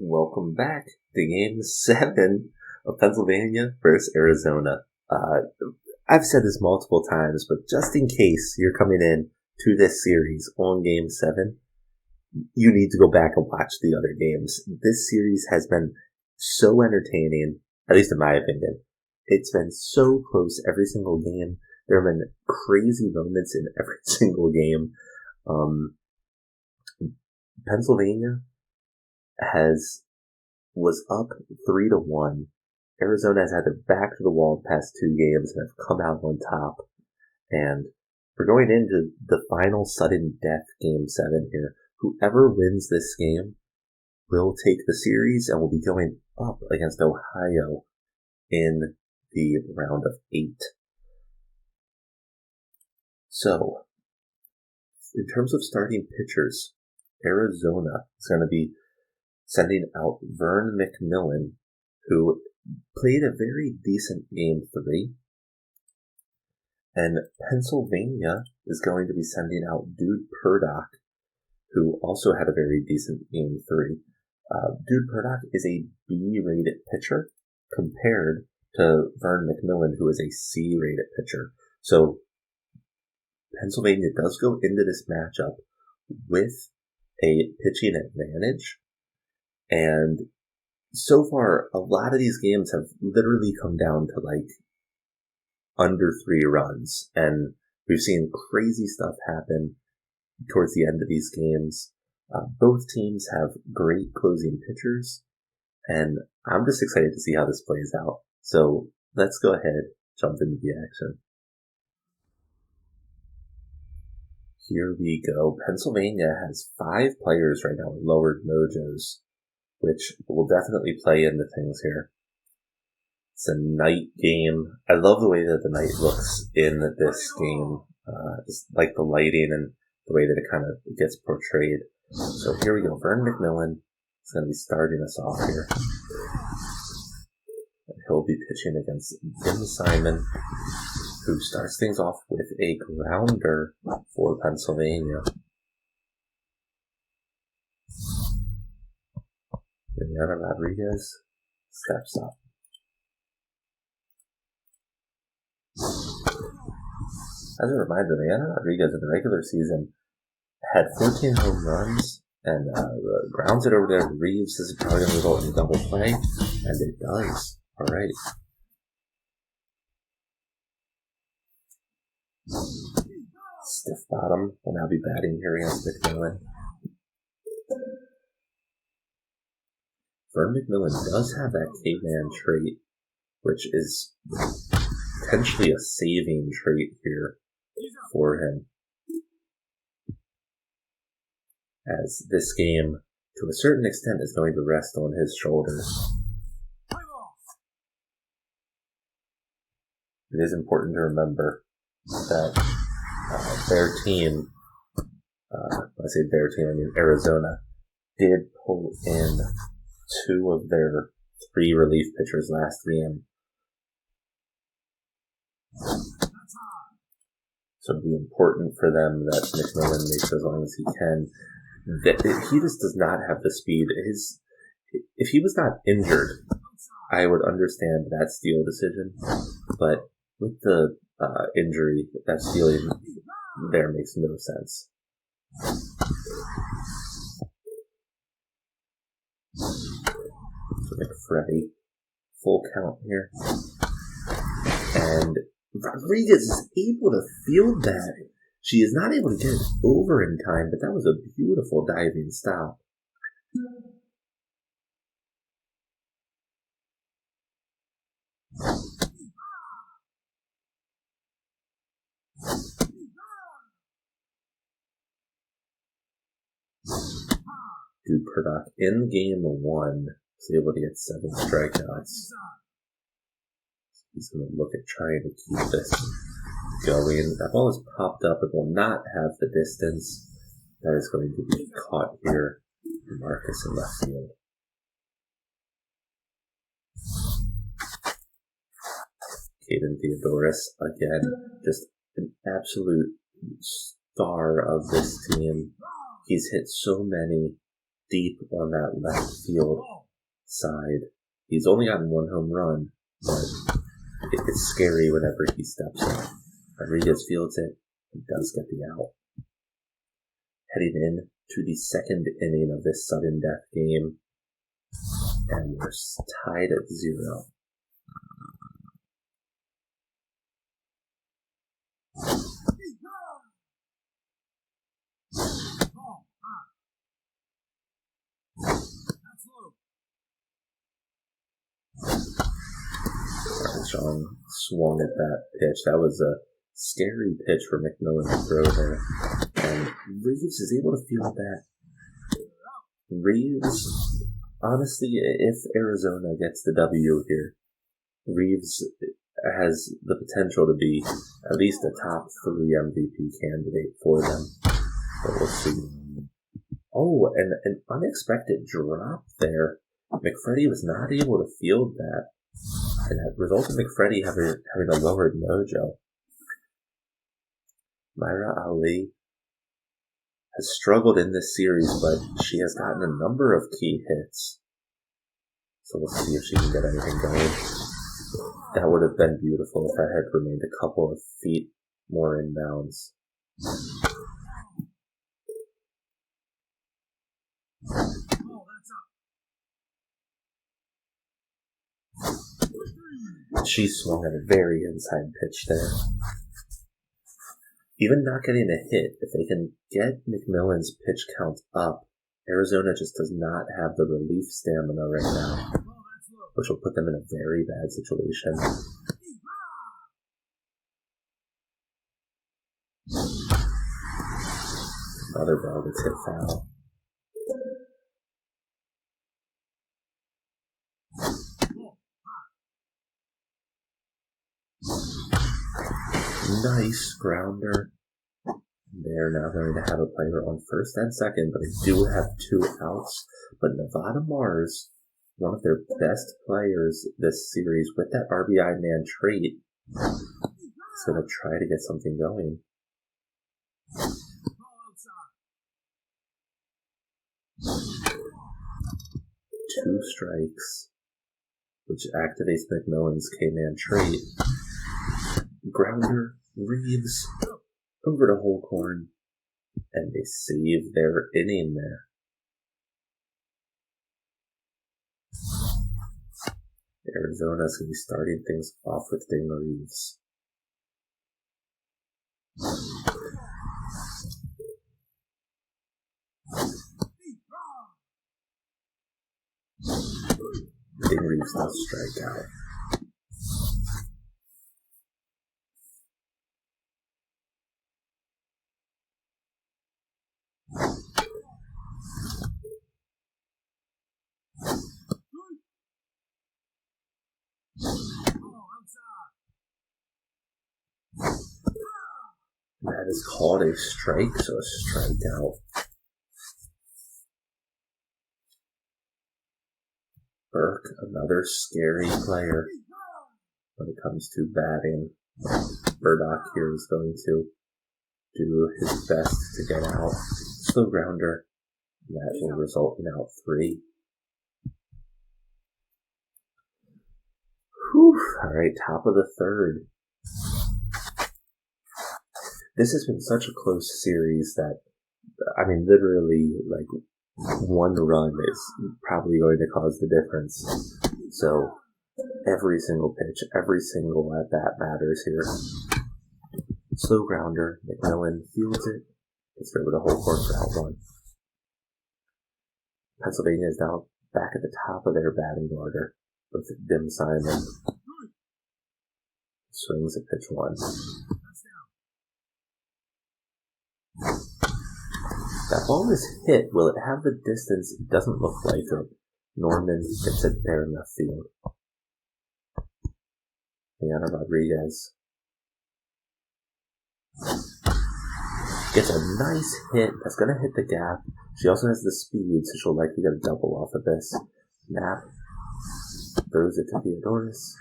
Welcome back to Game 7 of Pennsylvania versus Arizona. I've said this multiple times, but just in case you're coming in to this series on Game 7, you need to go back and watch the other games. This series has been so entertaining, at least in my opinion. It's been so close every single game. There have been crazy moments in every single game. Pennsylvania was up 3-1. Arizona has had their back to the wall the past two games and have come out on top. And we're going into the final sudden death Game 7 here. Whoever wins this game will take the series and will be going up against Ohio in the round of 8. So, in terms of starting pitchers, Arizona is going to be sending out Vern McMillan, who played a very decent Game 3. And Pennsylvania is going to be sending out Dude Purdock, who also had a very decent Game 3. Dude Purdock is a B-rated pitcher compared to Vern McMillan, who is a C-rated pitcher. So Pennsylvania does go into this matchup with a pitching advantage. And so far, a lot of these games have literally come down to like under 3 runs. And we've seen crazy stuff happen towards the end of these games. Both teams have great closing pitchers. And I'm just excited to see how this plays out. So let's go ahead, jump into the action. Here we go. Pennsylvania has 5 players right now with lowered mojos, which will definitely play into things here. It's a night game. I love the way that the night looks in this game. Just like the lighting and the way that it kind of gets portrayed. So here we go. Vern McMillan is going to be starting us off here. And he'll be pitching against Jim Simon, who starts things off with a grounder for Pennsylvania. Mariana Rodriguez steps up. As a reminder, Mariana Rodriguez in the regular season had 14 home runs and grounds it over there to Reeves. This is probably going to result in a double play, and it does. All right. Stiff bottom will now be batting here against McMillan. Vern McMillan does have that caveman trait, which is potentially a saving trait here for him. As this game, to a certain extent, is going to rest on his shoulders. It is important to remember that their team, when I say their team, I mean Arizona, did pull in 2 of their 3 relief pitchers last game. So it'll be important for them that McMillan makes as long as he can. That he just does not have the speed. If he was not injured, I would understand that steal decision. But with the injury, that stealing there makes no sense. So McFreddy, full count here. And Rodriguez is able to field that. She is not able to get it over in time, but that was a beautiful diving stop. Dude Purdock in game 1 was able to get 7 strikeouts. He's going to look at trying to keep this going. That ball is popped up. It will not have the distance. That is going to be caught here. Marcus in left field. Caden Theodoris, again, just an absolute star of this team. He's hit so many deep on that left field side. He's only gotten one home run, but it's scary whenever he steps in. Rodriguez fields it. He does get the out. Heading in to the second inning of this sudden death game, and we're tied at 0. Armstrong swung at that pitch. That was a scary pitch for McMillan to throw there. And Reeves is able to field that. Reeves, honestly, if Arizona gets the W here, Reeves has the potential to be at least a top 3 MVP candidate for them. But we'll see. Oh, and an unexpected drop there. McFreddy was not able to field that. And that resulted in McFreddy having a lowered mojo. Myra Ali has struggled in this series, but she has gotten a number of key hits. So we'll see if she can get anything going. That would have been beautiful if that had remained a couple of feet more inbounds. She swung at a very inside pitch there. Even not getting a hit, if they can get McMillan's pitch count up, Arizona just does not have the relief stamina right now, which will put them in a very bad situation. Another ball gets hit foul. Nice grounder. They're now going to have a player on first and second, but they do have 2 outs. But Nevada Mars, one of their best players this series with that RBI man trait, is going to try to get something going. 2 strikes, which activates McMillan's K-man trait. Grounder, Reeves, over to Holcorn, and they save their inning there. Arizona's going to be starting things off with Dane Reeves. Dane Reeves does strike out. That is called a strike, so a strikeout. Burke, another scary player when it comes to batting. Burdock here is going to do his best to get out. Slow grounder. That will result in out 3. Whew. Alright, top of the third. This has been such a close series that, I mean, literally, like, 1 run is probably going to cause the difference. So, every single pitch, every single at-bat matters here. Slow grounder, McMillan fields it. It's over to Holcorn for out 1. Pennsylvania is now back at the top of their batting order with Dim Simon. Swings at pitch 1. That ball is hit. Will it have the distance? It doesn't look like it. Norman gets it there in left field. Diana Rodriguez gets a nice hit. That's going to hit the gap. She also has the speed, so she'll likely get a double off of this. Knapp throws it to Theodoris.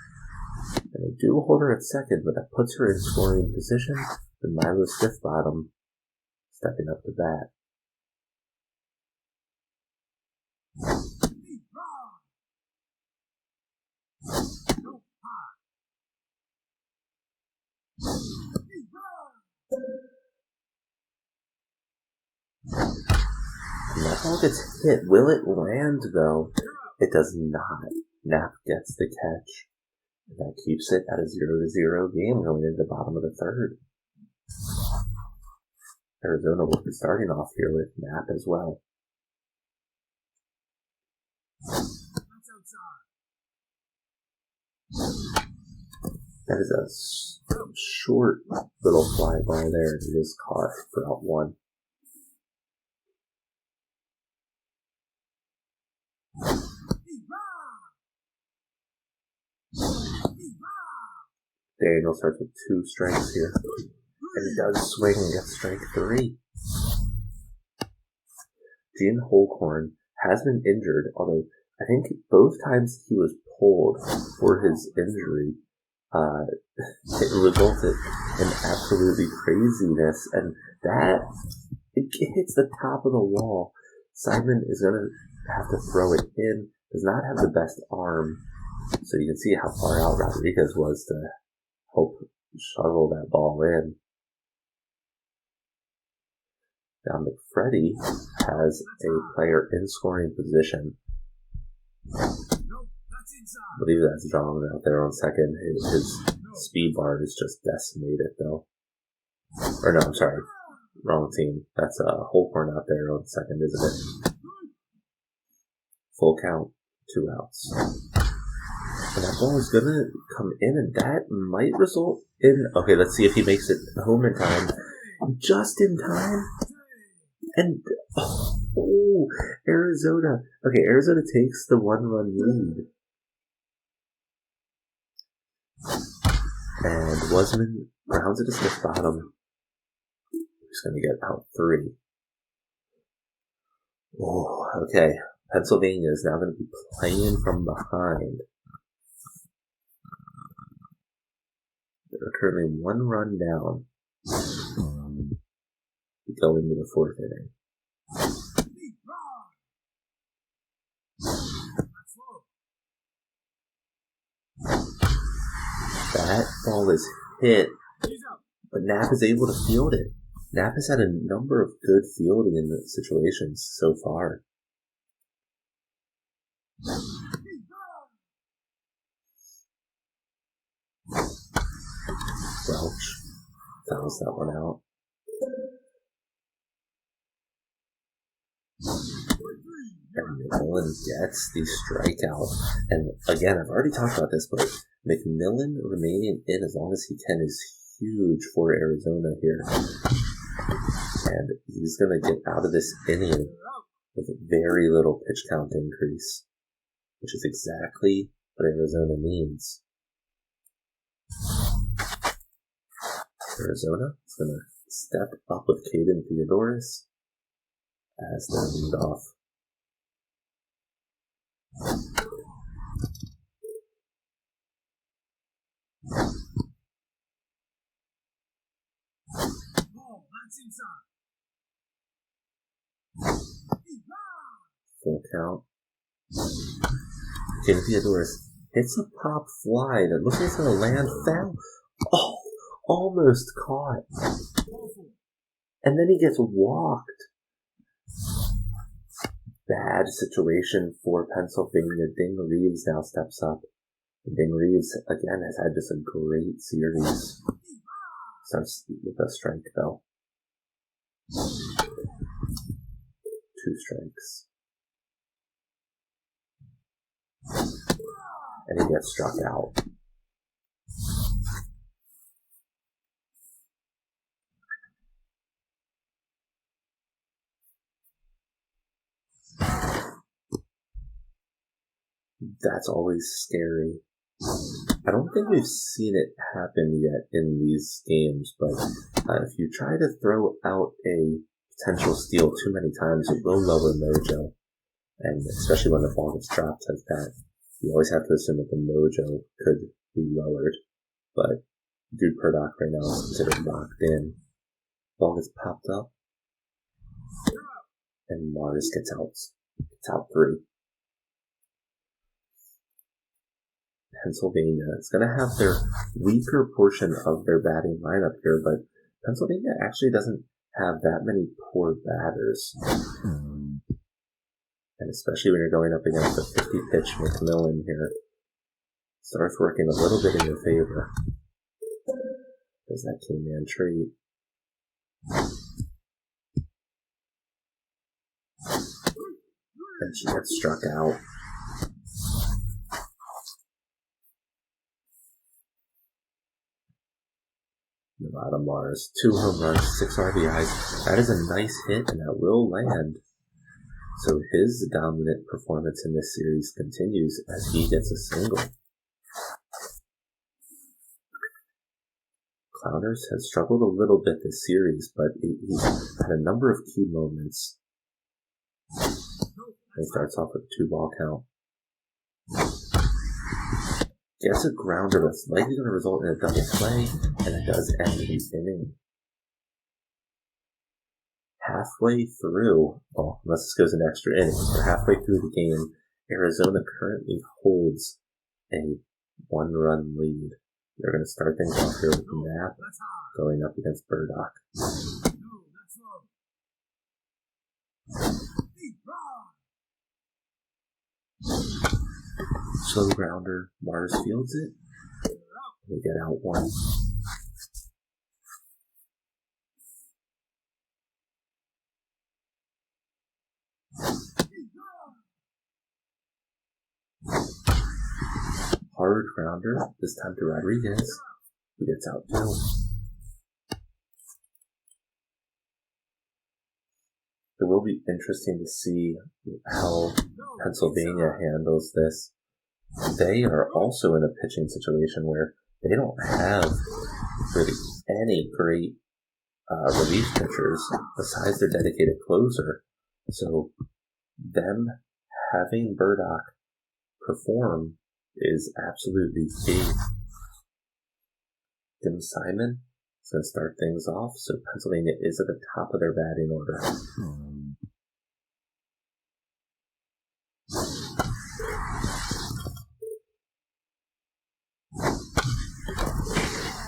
And they do hold her at second, but that puts her in scoring position with Milo Stiffbottom stepping up to bat. ball gets hit. Will it land, though? It does not. Knapp gets the catch. That keeps it at a 0-0 game going into the bottom of the third. Arizona will be starting off here with Knapp as well. That is a short little fly ball there. It is caught for out one. Daniel starts with 2 strikes here. And he does swing and gets strike 3. Gene Holcorn has been injured, although I think both times he was pulled for his injury, it resulted in absolutely craziness, and that, it hits the top of the wall. Simon is going to have to throw it in, does not have the best arm, so you can see how far out Rodriguez was to help shovel that ball in. Now McFreddy has a player in scoring position. I believe that's John out there on second. His speed bar is just decimated, though. Or no, I'm sorry. Wrong team. That's Holcorn out there on second, isn't it? Full count, 2 outs. And that ball is going to come in, and that might result in... Okay, let's see if he makes it home in time. Just in time. And, oh, Arizona. Okay, Arizona takes the 1-run lead. And Wasman grounds it to Smith bottom. He's going to get out 3. Oh, okay. Pennsylvania is now going to be playing from behind. They're currently 1 run down. Going into the 4th inning. That ball is hit, but Knapp is able to field it. Knapp has had a number of good fielding in the situations so far. Welch fouls that one out. And McMillan gets the strikeout. And again, I've already talked about this, but McMillan remaining in as long as he can is huge for Arizona here. And he's going to get out of this inning with very little pitch count increase, which is exactly what Arizona needs. Arizona is going to step up with Caden Theodoris as their leadoff. Full count. Caden Theodoris hits a pop fly that looks like it's going to land foul. Oh, almost caught. And then he gets walked. Bad situation for Pennsylvania. Ding Reeves now steps up. And Ding Reeves, again, has had just a great series. Starts with a strike, though. 2 strikes. And he gets struck out. That's always scary. I don't think we've seen it happen yet in these games, but if you try to throw out a potential steal too many times, it will lower mojo. And especially when the ball gets dropped like that, you always have to assume that the mojo could be lowered. But Dude Purdock right now is considered locked in. Ball gets popped up, and Mars gets out 3. Pennsylvania is going to have their weaker portion of their batting lineup here, but Pennsylvania actually doesn't have that many poor batters. And especially when you're going up against a 50-pitch McMillan here, starts working a little bit in your favor. Does that Kingman treat? And she gets struck out. Nevada Mars, 2 home runs, 6 RBIs. That is a nice hit, and that will land. So his dominant performance in this series continues as he gets a single. Clouders has struggled a little bit this series, but he's had a number of key moments. He starts off with a 2-ball count. Gets a grounder that's likely going to result in a double play, and it does end the inning. Halfway through, well, unless this goes an extra inning, we're halfway through the game. Arizona currently holds a 1-run lead. They're going to start things off here with Knapp going up against Burdock. Slow grounder, Mars fields it. They get out 1. Hard grounder, this time to Rodriguez, who gets out 2. It will be interesting to see how Pennsylvania handles this. They are also in a pitching situation where they don't have really any great relief pitchers besides their dedicated closer. So them having Burdock perform is absolutely key. Tim Simon is going to start things off, so Pennsylvania is at the top of their batting order.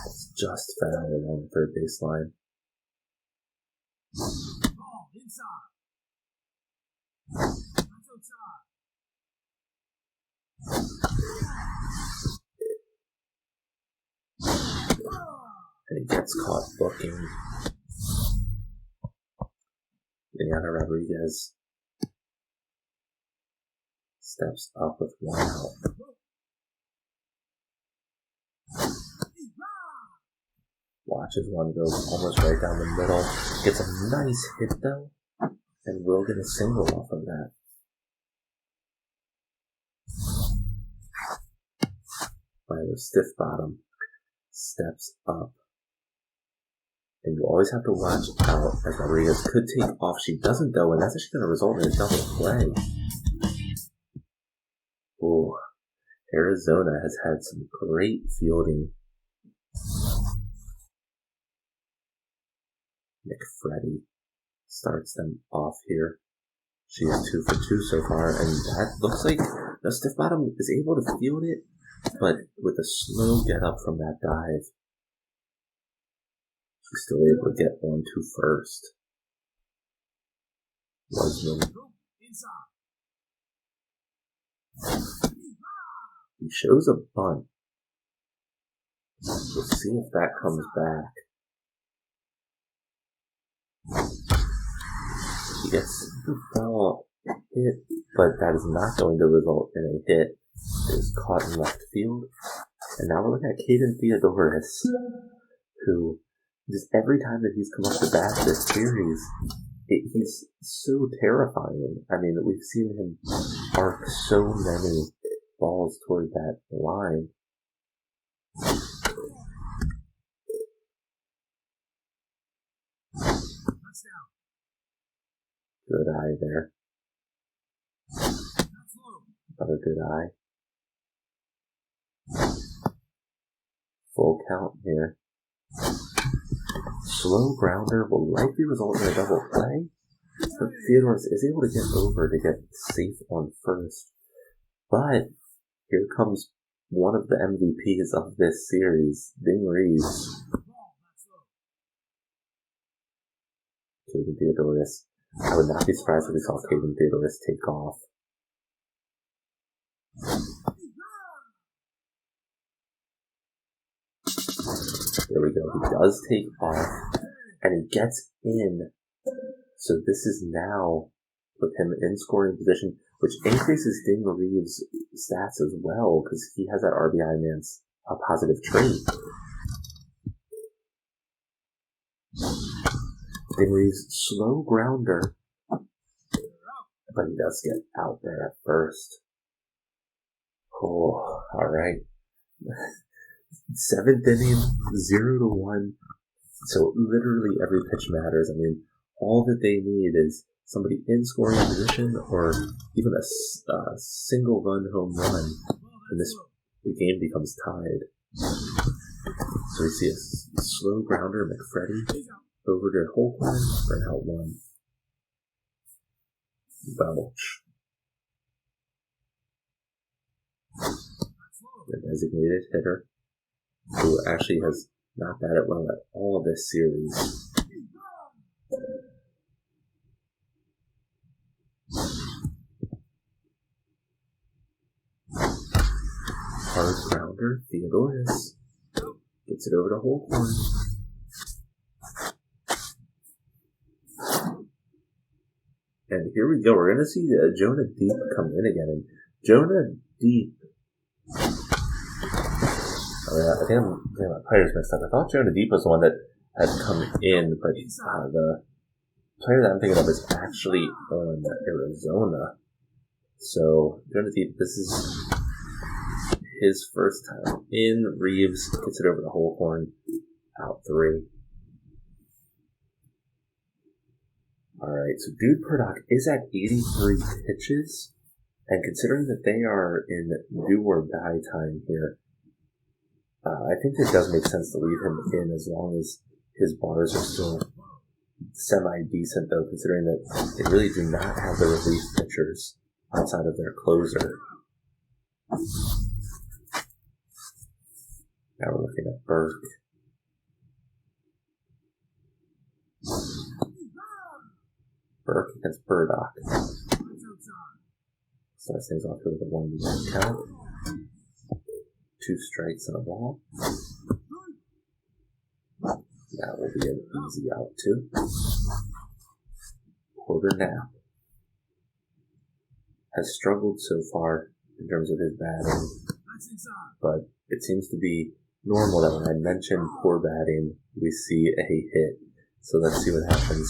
It's just foul along the third baseline. And he gets caught looking. Indiana Rodriguez steps up with 1 out. Watches one go almost right down the middle. Gets a nice hit though, and will get a single off of that. Milo stiff bottom steps up. And you always have to watch out as Rodriguez could take off. She doesn't though, and that's actually going to result in a double play. Ooh, Arizona has had some great fielding. McFreddy starts them off here. She is 2 for 2 so far, and that looks like the stiff bottom is able to field it, but with a slow get up from that dive, she's still able to get 1-2 first. Wasman. He shows a bunt. We'll see if that comes back. He gets the ball hit, but that is not going to result in a hit. It is caught in left field. And now we're looking at Caden Theodoris, who just every time that he's come up to bat this series, he's so terrifying. I mean, we've seen him arc so many balls toward that line. Good eye there. Another good eye. Full count here. Slow grounder will likely result in a double play, but Theodorus is able to get over to get safe on first. But here comes one of the MVPs of this series, Bing Reeves. Caden Theodoris I would not be surprised if we saw Caden Theodorus take off. There we go. He does take off, and he gets in. So this is now with him in scoring position, which increases Ding Reeves' stats as well, because he has that RBI man's positive trait. Ding Reeves, slow grounder, but he does get out there at first. Oh, alright. 7th inning, 0-1. So literally every pitch matters. I mean, all that they need is somebody in scoring position or even a single run home run, and the game becomes tied. So we see a slow grounder, McFreddy, over to Holcorn for an out one. Welch. The designated hitter, who actually has not batted well at all this series. Hard grounder, Theodorus gets it over to Holcorn. And here we go. We're going to see Jonah Deep come in again. And Jonah Deep. I think I'm getting my players mixed up. I thought Jonah Deep was the one that had come in, but the player that I'm thinking of is actually on Arizona. So, Jonah Deep, this is his first time in. Reeves gets it over the Holcorn. Out 3. Alright, so Dude Purdock is at 83 pitches, and considering that they are in do or die time here, I think it does make sense to leave him in as long as his bars are still semi-decent, though, considering that they really do not have the relief pitchers outside of their closer. Now we're looking at Burke. Burke against Burdock. Starts things off here with a 1-1 count. 2 strikes and a ball. That will be an easy out too. Porter Knapp has struggled so far in terms of his batting, but it seems to be normal that when I mention poor batting, we see a hit. So let's see what happens.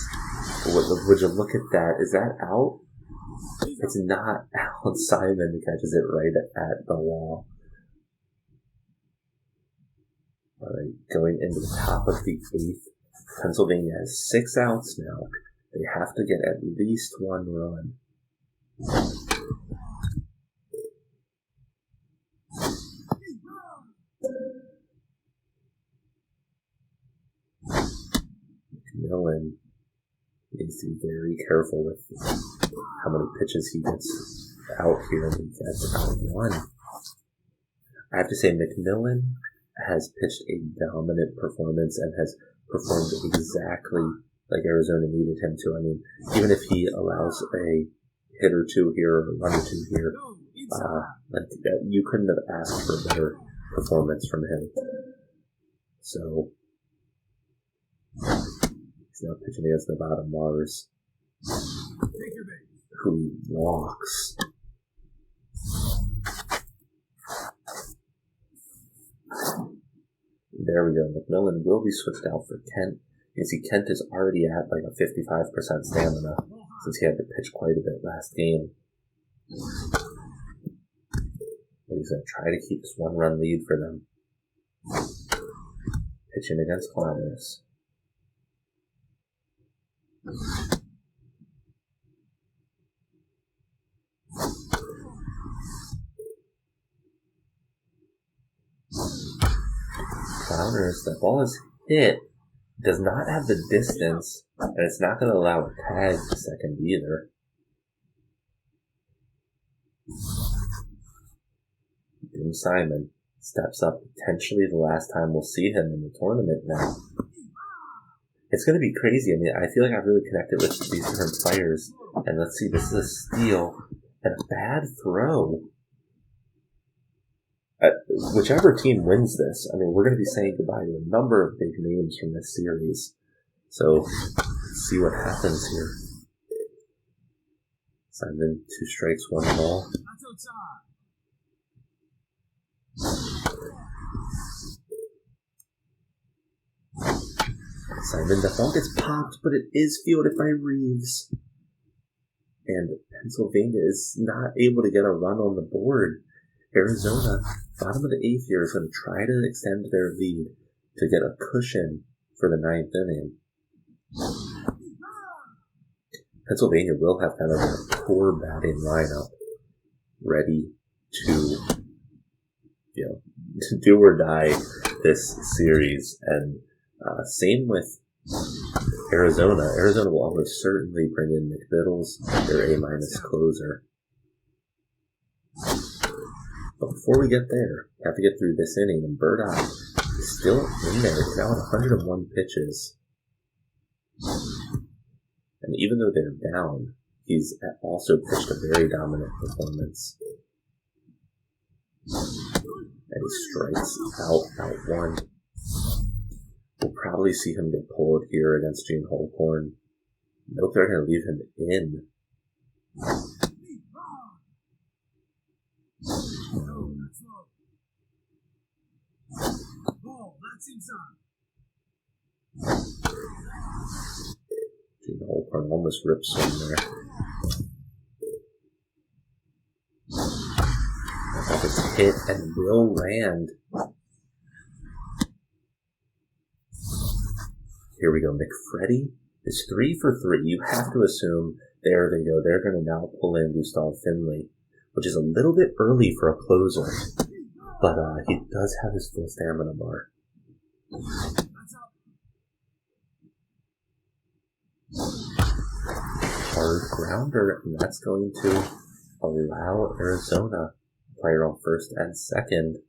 Would you look at that? Is that out? It's not out. Simon catches it right at the wall. Alright, going into the top of the 8th. Pennsylvania has 6 outs now. They have to get at least 1 run. McMillan needs to be very careful with how many pitches he gets out here, and he gets out 1. I have to say, McMillan has pitched a dominant performance and has performed exactly like Arizona needed him to. I mean, even if he allows a hit or 2 here or a run or 2 here, you couldn't have asked for a better performance from him. So he's now pitching against Nevada Mars, who walks. There we go. McMillan will be switched out for Kent. You can see Kent is already at like a 55% stamina since he had to pitch quite a bit last game. But he's going to try to keep this 1-run lead for them. Pitching against Climbers. Climbers, the ball is hit. Does not have the distance, and it's not going to allow a tag to second either. Jim Simon steps up, potentially the last time we'll see him in the tournament now. It's going to be crazy. I mean, I feel like I've really connected with these different players. And let's see, this is a steal and a bad throw. Whichever team wins this, I mean, we're going to be saying goodbye to a number of big names from this series. So, let's see what happens here. Simon, 2 strikes, 1 ball. Simon, the ball gets popped, but it is fielded by Reeves. And Pennsylvania is not able to get a run on the board. Arizona, bottom of the 8th here, is going to try to extend their lead to get a cushion for the 9th inning. Pennsylvania will have kind of a poor batting lineup ready to, do or die this series. And same with Arizona. Arizona will almost certainly bring in McBiddles, their A- closer. But before we get there, we have to get through this inning, and Burdock is still in there. He's now at 101 pitches. And even though they're down, he's also pitched a very dominant performance. And he strikes out 1. We'll probably see him get pulled here against Gene Holcorn. Nope, they're going to leave him in. Gene Holcorn almost rips one there. I thought it's hit and will land. Here we go. McFreddy is 3 for 3. You have to assume there they go. They're going to now pull in Gustav Finley, which is a little bit early for a closer. But he does have his full stamina bar. Hard grounder, and that's going to allow Arizona player on first and second.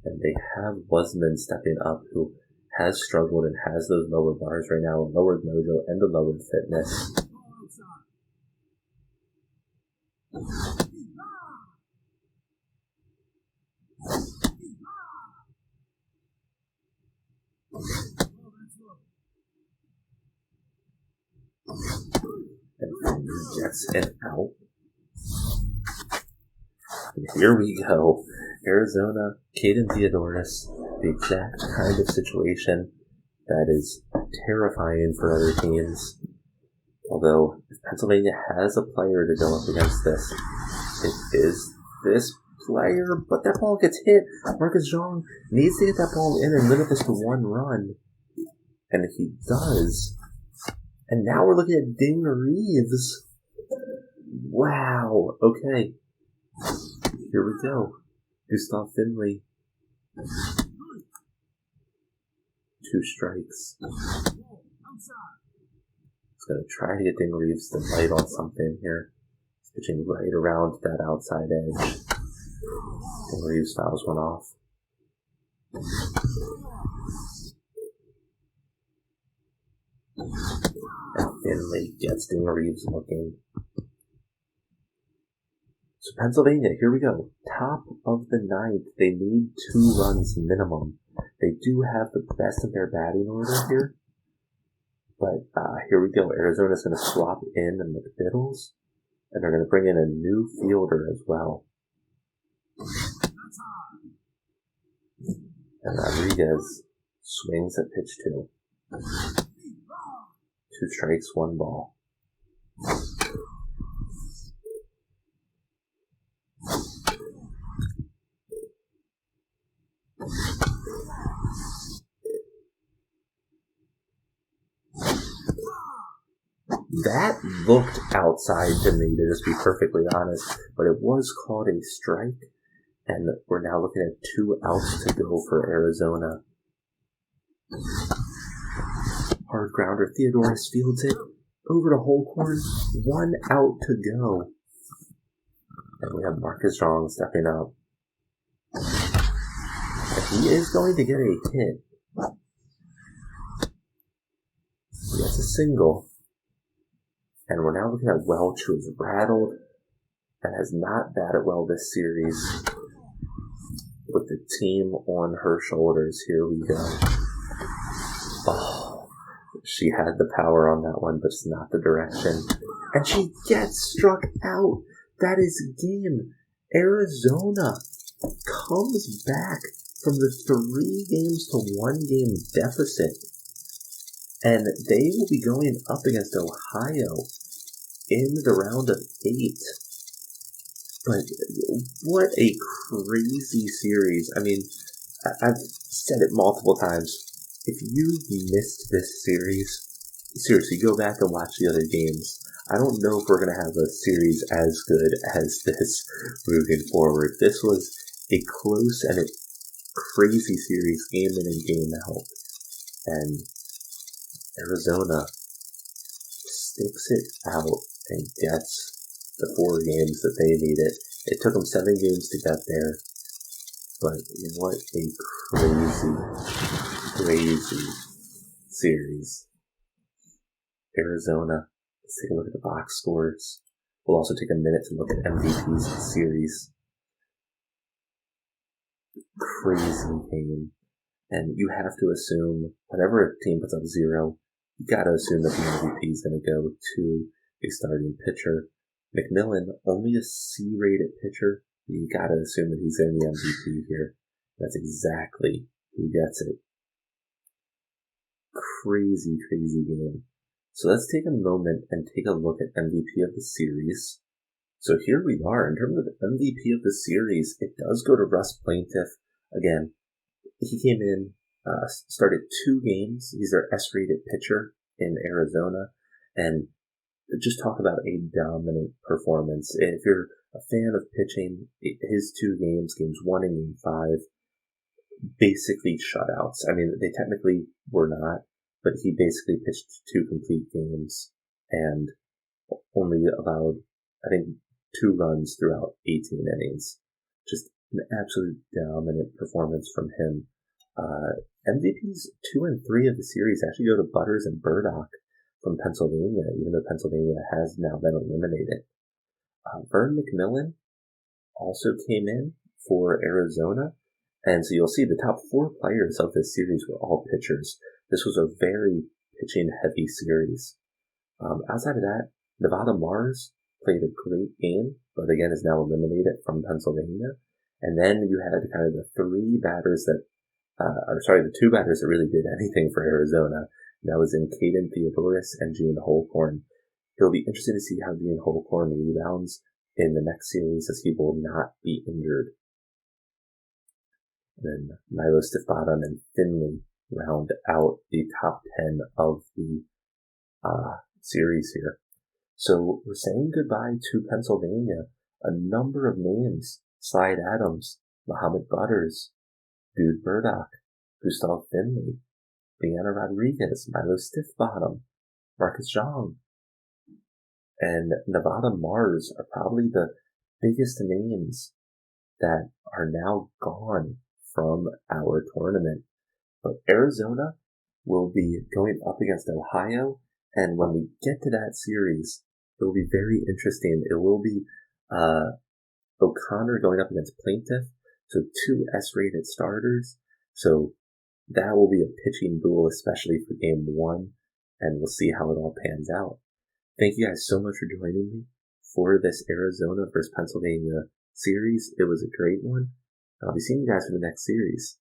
And they have Wasman stepping up, who has struggled and has those lower bars right now, a lowered mojo and a lowered fitness. And he gets an out. And here we go. Arizona, Caden Theodoris, the exact kind of situation that is terrifying for other teams. Although, if Pennsylvania has a player to go up against this, it is this player, but that ball gets hit. Marcus Jean needs to get that ball in and limit this to 1 run. And he does. And now we're looking at Ding Reeves. Wow. Okay. Here we go. Gustav Finley. 2 strikes. He's going to try to get Ding Reeves to bite on something here. He's pitching right around that outside edge. Ding Reeves fouls one off. And Finley gets Ding Reeves looking. So Pennsylvania, here we go. Top of the 9th. They need 2 runs minimum. They do have the best of their batting order here. But here we go. Arizona's going to swap in the McBiddles. And they're going to bring in a new fielder as well. And Rodriguez swings at pitch 2. 2 strikes, 1 ball. That looked outside to me, to just be perfectly honest, but it was called a strike, and we're now looking at 2 outs to go for Arizona. Hard grounder, Theodoris fields it over to Holcorn, 1 out to go. And we have Marcus Jean stepping up. And he is going to get a hit. just a single. And we're now looking at Welch, who is rattled and has not batted well this series. With the team on her shoulders, here we go. Oh, she had the power on that one, but it's not the direction. And she gets struck out. That is game. Arizona comes back from the 3 games to 1 game deficit. And they will be going up against Ohio in the round of 8. But what a crazy series. I mean, I've said it multiple times. If you missed this series, seriously, go back and watch the other games. I don't know if we're going to have a series as good as this moving forward. This was a close and a crazy series, game in and game out. And Arizona sticks it out and gets the 4 games that they needed. It took them 7 games to get there. But what a crazy series. Arizona. Let's take a look at the box scores. We'll also take a minute to look at MVPs of the series. Crazy game. And you have to assume, whenever a team puts up 0, you got to assume that the MVP is going to go to a starting pitcher. McMillan, only a C-rated pitcher, but you got to assume that he's going to be MVP here. That's exactly who gets it. Crazy game. So let's take a moment and take a look at MVP of the series. So here we are. In terms of MVP of the series, it does go to Russ Plaintiff. Again, he came in, started 2 games. He's their S-rated pitcher in Arizona. And just talk about a dominant performance. If you're a fan of pitching, his 2 games, games 1 and game 5, basically shutouts. I mean, they technically were not, but he basically pitched 2 complete games and only allowed, I think, 2 runs throughout 18 innings. Just an absolute dominant performance from him. MVPs 2 and 3 of the series actually go to Butters and Burdock from Pennsylvania, even though Pennsylvania has now been eliminated. Vern McMillan also came in for Arizona, and so you'll see the top 4 players of this series were all pitchers. This was a very pitching-heavy series. Outside of that, Nevada Mars played a great game, but again is now eliminated from Pennsylvania. And then you had kind of the 2 batters that really did anything for Arizona. That was in Caden Theodoris and Gene Holcorn. It'll be interesting to see how Gene Holcorn rebounds in the next series, as he will not be injured. And then Milo Stiff-Bottom and Finley round out the top 10 of the series here. So we're saying goodbye to Pennsylvania. A number of names: Slide Adams, Muhammad Butters, Dude Burdock, Gustav Finley, Leanna Rodriguez, Milo Stiff-Bottom, Marcus Zhang, and Nevada Mars are probably the biggest names that are now gone from our tournament. But Arizona will be going up against Ohio, and when we get to that series, it will be very interesting. It will be O'Connor going up against Plaintiff, so 2 S-rated starters. So that will be a pitching duel, especially for game 1, and we'll see how it all pans out. Thank you guys so much for joining me for this Arizona versus Pennsylvania series. It was a great one. I'll be seeing you guys for the next series.